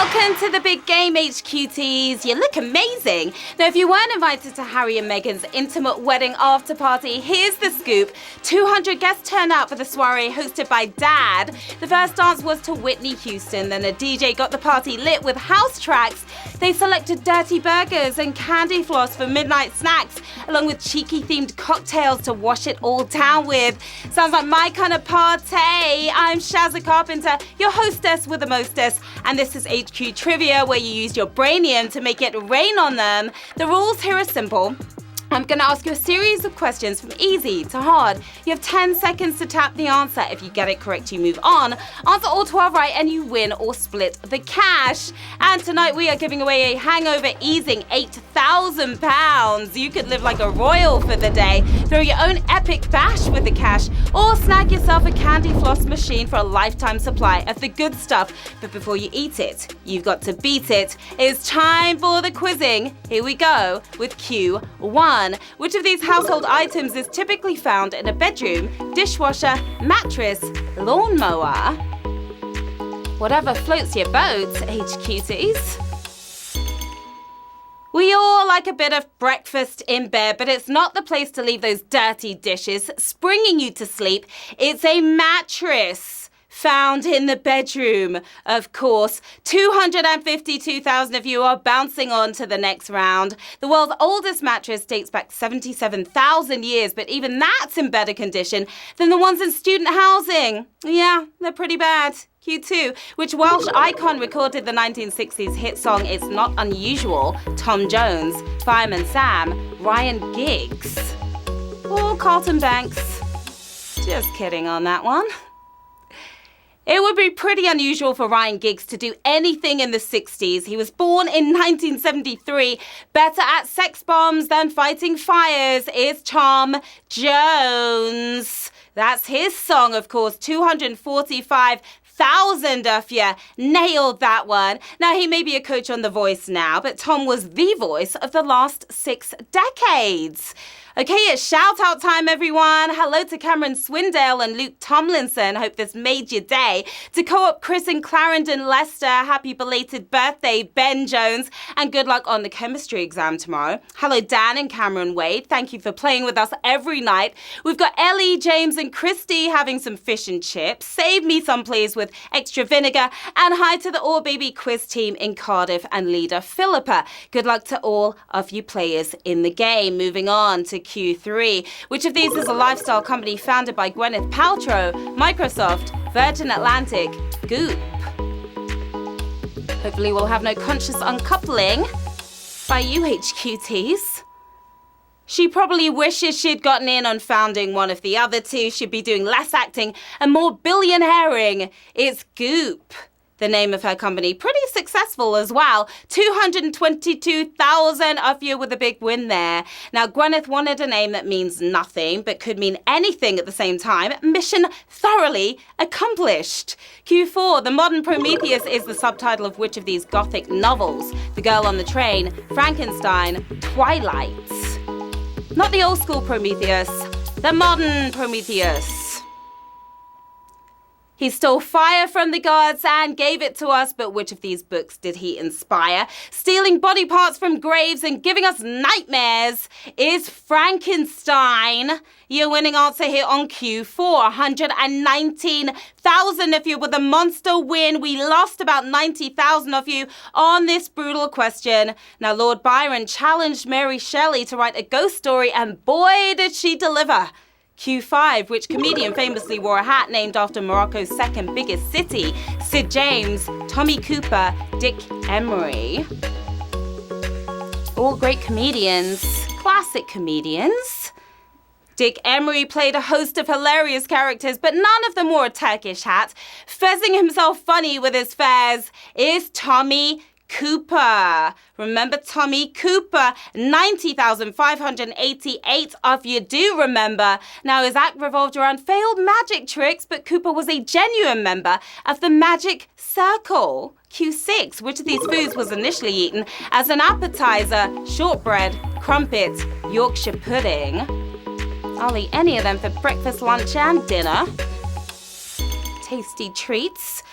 Welcome to the big game, HQTs. You look amazing. Now, if you weren't invited to Harry and Meghan's intimate wedding after party, here's the scoop. 200 guests turned out for the soiree hosted by Dad. The first dance was to Whitney Houston, then a DJ got the party lit with house tracks. They selected dirty burgers and candy floss for midnight snacks, along with cheeky-themed cocktails to wash it all down with. Sounds like my kind of party. I'm Sharon Carpenter, your hostess with the mostess, and this is HQ Trivia, where you use your brainium to make it rain on them. The rules here are simple. I'm going to ask you a series of questions from easy to hard. You have 10 seconds to tap the answer. If you get it correct, you move on. Answer all 12 right and you win or split the cash. And tonight we are giving away a hangover easing £8,000. You could live like a royal for the day. Throw your own epic bash with the cash or snag yourself a candy floss machine for a lifetime supply of the good stuff. But before you eat it, you've got to beat it. It's time for the quizzing. Here we go with Q1. Which of these household items is typically found in a bedroom, dishwasher, mattress, lawnmower? Whatever floats your boat, HQTs. We all like a bit of breakfast in bed, but it's not the place to leave those dirty dishes springing you to sleep. It's a mattress. Found in the bedroom, of course. 252,000 of you are bouncing on to the next round. The world's oldest mattress dates back 77,000 years, but even that's in better condition than the ones in student housing. Yeah, they're pretty bad. Q2, which Welsh icon recorded the 1960s hit song It's Not Unusual? Tom Jones, Fireman Sam, Ryan Giggs, or Carlton Banks. Just kidding on that one. It would be pretty unusual for Ryan Giggs to do anything in the 60s. He was born in 1973. Better at sex bombs than fighting fires is Tom Jones. That's his song, of course. 245,000 of you nailed that one. Now, he may be a coach on The Voice now, but Tom was the voice of the last 6 decades. Okay, it's shout-out time, everyone. Hello to Cameron Swindale and Luke Tomlinson. Hope this made your day. To co-op Chris and Clarendon Lester, happy belated birthday, Ben Jones. And good luck on the chemistry exam tomorrow. Hello, Dan and Cameron Wade. Thank you for playing with us every night. We've got Ellie, James, and Christy having some fish and chips. Save me some, please, with extra vinegar. And hi to the All Baby quiz team in Cardiff and leader Philippa. Good luck to all of you players in the game. Moving on to Q3. Which of these is a lifestyle company founded by Gwyneth Paltrow, Microsoft, Virgin Atlantic, Goop? Hopefully we'll have no conscious uncoupling by you, HQTs. She probably wishes she'd gotten in on founding one of the other two. She'd be doing less acting and more billionairing. It's Goop, the name of her company. Pretty successful as well. 222,000 of you with a big win there. Now, Gwyneth wanted a name that means nothing, but could mean anything at the same time. Mission thoroughly accomplished. Q4, The Modern Prometheus is the subtitle of which of these Gothic novels? The Girl on the Train, Frankenstein, Twilight. Not the old school Prometheus, the modern Prometheus. He stole fire from the gods and gave it to us, but which of these books did he inspire? Stealing body parts from graves and giving us nightmares is Frankenstein. Your winning answer here on Q4, 119,000 of you with a monster win. We lost about 90,000 of you on this brutal question. Now, Lord Byron challenged Mary Shelley to write a ghost story, and boy, did she deliver. Q5, which comedian famously wore a hat named after Morocco's second biggest city? Sid James, Tommy Cooper, Dick Emery. All great comedians, classic comedians. Dick Emery played a host of hilarious characters, but none of them wore a Turkish hat. Fezzing himself funny with his fares is Tommy Cooper. Remember Tommy Cooper? 90,588 of you do remember. Now, his act revolved around failed magic tricks, but Cooper was a genuine member of the Magic Circle. Q6, which of these foods was initially eaten as an appetizer? Shortbread, crumpet, Yorkshire pudding. I'll eat any of them for breakfast, lunch, and dinner. Tasty treats.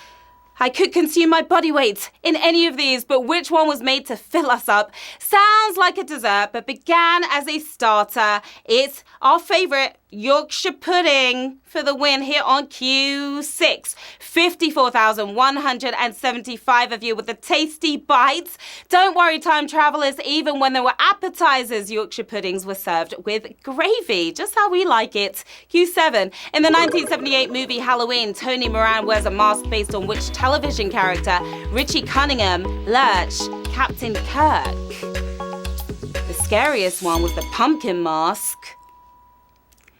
I could consume my body weight in any of these, but which one was made to fill us up? Sounds like a dessert, but began as a starter. It's our favorite Yorkshire pudding for the win here on Q6. 54,175 of you with the tasty bites. Don't worry, time travelers, even when there were appetizers, Yorkshire puddings were served with gravy, just how we like it. Q7. In the 1978 movie Halloween, Tony Moran wears a mask based on which television character? Richie Cunningham, Lurch, Captain Kirk. The scariest one was the pumpkin mask.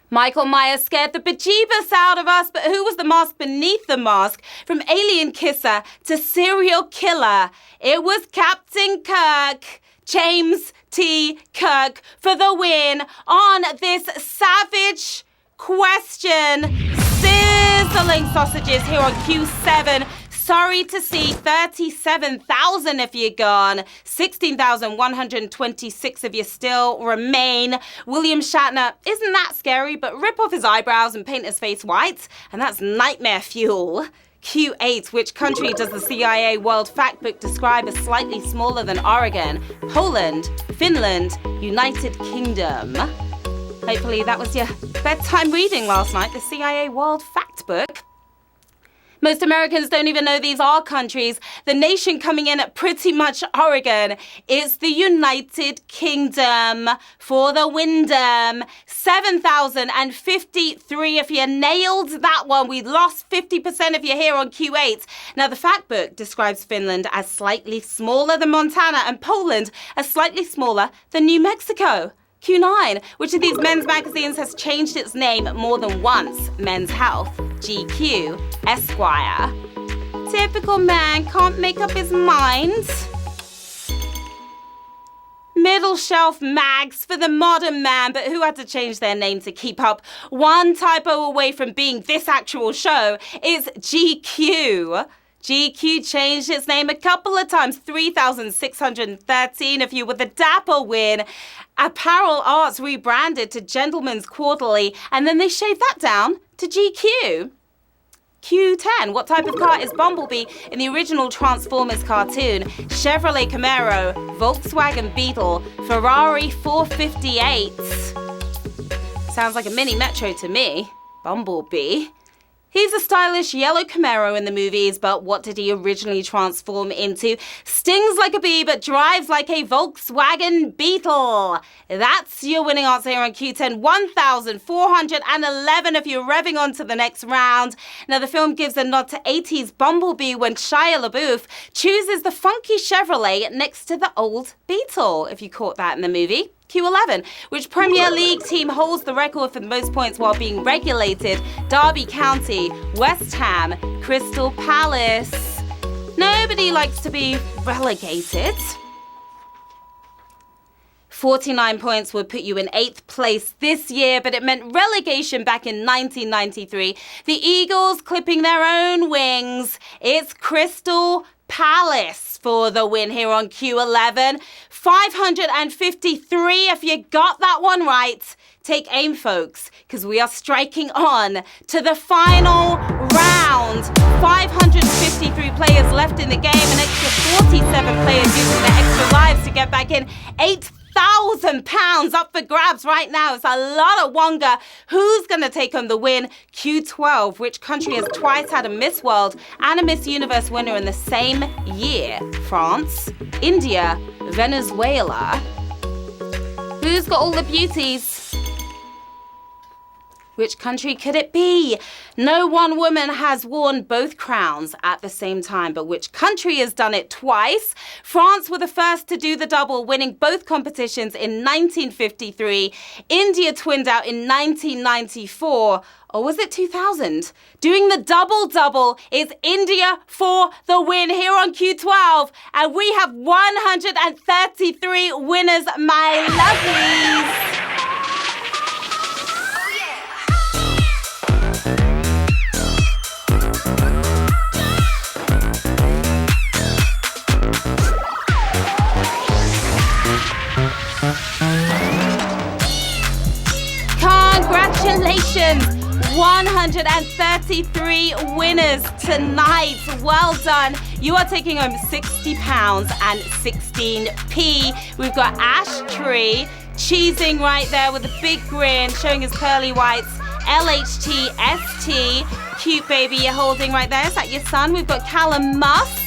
Michael Myers scared the bejeebus out of us, but who was the mask beneath the mask? From alien kisser to serial killer, it was Captain Kirk. James T. Kirk for the win on this savage question. Sizzling sausages here on Q7. Sorry to see 37,000 if you're gone. 16,126 of you still remain. William Shatner, isn't that scary? But rip off his eyebrows and paint his face white, and that's nightmare fuel. Q8, which country does the CIA World Factbook describe as slightly smaller than Oregon? Poland, Finland, United Kingdom. Hopefully that was your bedtime reading last night, the CIA World Factbook. Most Americans don't even know these are countries. The nation coming in at pretty much Oregon is the United Kingdom for the Wyndham. 7,053 if you nailed that one. We lost 50% if you're here on Q8. Now, the fact book describes Finland as slightly smaller than Montana and Poland as slightly smaller than New Mexico. Q9, which of these men's magazines has changed its name more than once? Men's Health, GQ, Esquire. Typical man can't make up his mind. Middle shelf mags for the modern man, but who had to change their name to keep up? One typo away from being this actual show is GQ. GQ changed its name a couple of times, 3,613 of you with a dapper win. Apparel Arts rebranded to Gentleman's Quarterly, and then they shaved that down to GQ. Q10, what type of car is Bumblebee in the original Transformers cartoon? Chevrolet Camaro, Volkswagen Beetle, Ferrari 458. Sounds like a mini Metro to me. Bumblebee. He's a stylish yellow Camaro in the movies, but what did he originally transform into? Stings like a bee, but drives like a Volkswagen Beetle. That's your winning answer here on Q10. 1,411 of you revving on to the next round. Now, the film gives a nod to 80s Bumblebee when Shia LaBeouf chooses the funky Chevrolet next to the old Beetle, if you caught that in the movie. Q11, which Premier League team holds the record for the most points while being regulated? Derby County, West Ham, Crystal Palace. Nobody likes to be relegated. 49 points would put you in 8th place this year, but it meant relegation back in 1993. The Eagles clipping their own wings. It's Crystal Palace for the win here on Q11. 553 if you got that one right. Take aim, folks, because we are striking on to the final round. 553 players left in the game, an extra 47 players using their extra lives to get back in. £8,000 up for grabs right now. It's a lot of wonga. Who's going to take on the win? Q12, which country has twice had a Miss World and a Miss Universe winner in the same year? France, India, Venezuela. Who's got all the beauties? Which country could it be? No one woman has worn both crowns at the same time, but which country has done it twice? France were the first to do the double, winning both competitions in 1953. India twinned out in 1994. Or was it 2000? Doing the double-double is India for the win here on Q12. And we have 133 winners, my lovelies. Congratulations! 133 33 winners tonight. Well done. You are taking home £60 and 16p. We've got Ashtray cheesing right there with a big grin, showing his pearly whites. LHTST, cute baby you're holding right there. Is that your son? We've got Callum Musk.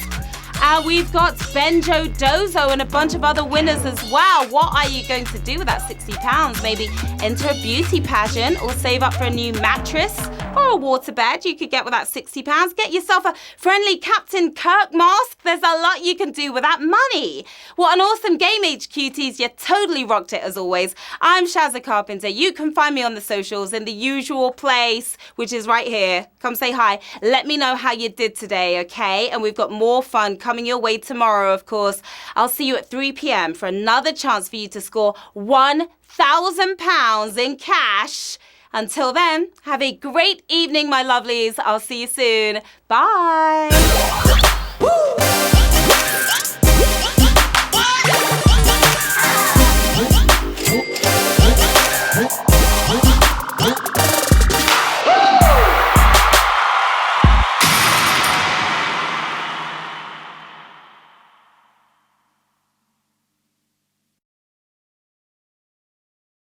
We've got Benjo Dozo and a bunch of other winners as well. What are you going to do with that £60? Maybe enter a beauty pageant or save up for a new mattress or a waterbed you could get with that £60. Get yourself a friendly Captain Kirk mask. There's a lot you can do with that money. What an awesome game, HQTs. You totally rocked it as always. I'm Sharon Carpenter. You can find me on the socials in the usual place, which is right here. Come say hi. Let me know how you did today, okay? And we've got more fun coming your way tomorrow, of course. I'll see you at 3 p.m. for another chance for you to score £1,000 in cash. Until then, have a great evening, my lovelies. I'll see you soon. Bye.